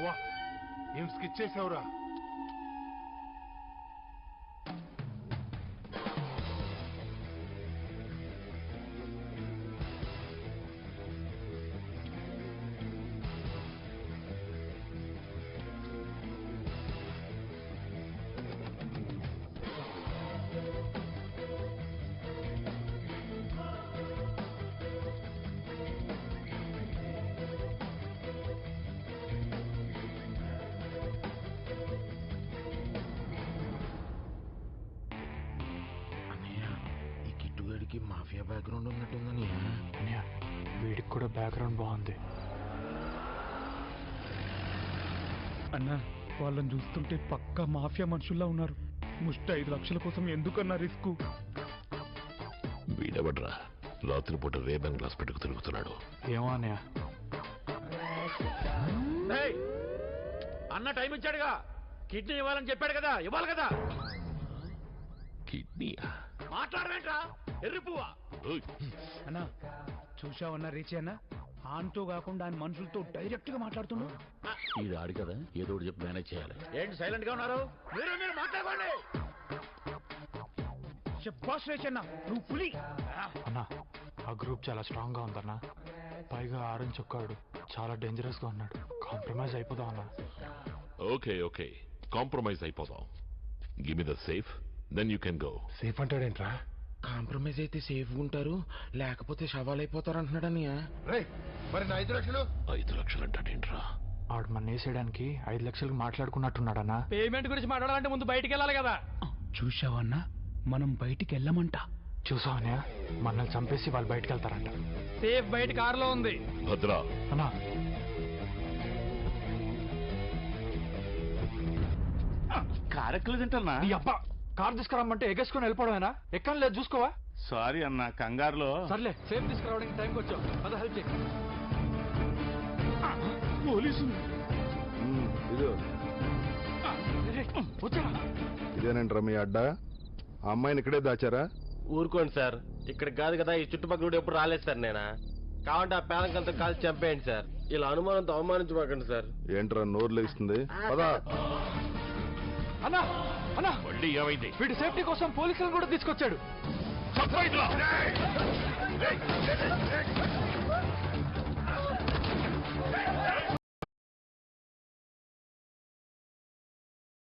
వా ఏం స్కెచ్ చేసావురా? మాఫియా బ్యాక్గ్రౌండ్ ఉన్నట్టుందని. వీడికి కూడా బ్యాక్గ్రౌండ్ బాగుంది అన్నా. వాళ్ళని చూస్తుంటే పక్కా మాఫియా మనుషుల్లా ఉన్నారు. ముష్టి 5 లక్షల కోసం ఎందుకన్నా రిస్క్? వీడెవడ్రా రాత్రిపూట రేబన్ గ్లాస్ పెట్టుకు తిరుగుతున్నాడు? ఏమో అన్నయ్య. అన్న టైం ఇచ్చాడుగా, కిడ్నీ ఇవ్వాలని చెప్పాడు కదా, ఇవ్వాలి కదా. కిడ్నీయా? మాట్లాడవేంట్రా ఎర్రి పువ్వా? అన్నా చూసావన్నా రీచి అన్న ఆన్తో కాకుండా ఆయన మనుషులతో డైరెక్ట్ గా మాట్లాడుతున్నాడు. ఇది ఆడు కదా, ఏదో ఒకటి చెప్పి మేనేజ్ చేయాలి. ఏంటి సైలెంట్ గా ఉన్నారు? మీరు మాట్లాడండి. శభాష్ రీచి అన్న, నువ్వు పులి అన్నా. ఆ గ్రూప్ చాలా స్ట్రాంగ్ గా ఉందన్నా. పైగా ఆరెంజ్ చొక్కాడు చాలా డేంజరస్ గా ఉన్నాడు. కాంప్రమైజ్ అయిపోదాం అన్నా. ఓకే ఓకే, కాంప్రమైజ్ అయిపోదాం. Give me the safe, then you can go. Safe అంటాడేంట్రా? కాంప్రమైజ్ అయితే సేఫ్ ఉంటారు, లేకపోతే సవాలైపోతారు అంటున్నాడని. మరి నా 5 లక్షలు? 5 లక్షలు అంటాడేంట్రా? ఆడు మన వేసేయడానికి 5 లక్షలకు మాట్లాడుకున్నట్టున్నాడన్నా. పేమెంట్ గురించి మాట్లాడాలంటే ముందు బయటికి వెళ్ళాలి కదా. చూసావన్నా, మనం బయటికి వెళ్ళమంట. చూసావన్నా, మనల్ని చంపేసి వాళ్ళు బయటికి వెళ్తారంట. సేఫ్ బయట కారులో ఉంది. భద్రా అన్నా కారు ఎక్కలేదంటన్నా. ఈ అబ్బా, కార్ తీసుకురామంటే ఎగేసుకొని వెళ్ళిపోవడమేనా? ఎక్కడ లేదు చూసుకోవా? సారీ అన్న, కంగారులో. సర్లే, సేఫ్ తీసుకురావడానికి టైంకి వచ్చావు. అదే హెల్ప్ చేయి. పోలీసులు వచ్చా? ఇదేనంటారా మీ అడ్డా? ఆ అమ్మాయిని ఇక్కడే దాచారా? ఊరుకోండి సార్, ఇక్కడ కాదు కదా, ఈ చుట్టుపక్కల ఎప్పుడు రాలేదు సార్. నేనా కావంటే ఆ పేదంకంతా కాల్చి చంపేయండి సార్. ఇలా అనుమానంతో అవమానించమాకండి సార్. ఏంట్రా నోరు లేస్తుంది? పదా. అన్నా అన్నా, మళ్ళీ ఏమైంది? వీడి సేఫ్టీ కోసం పోలీసులను కూడా తీసుకొచ్చాడు.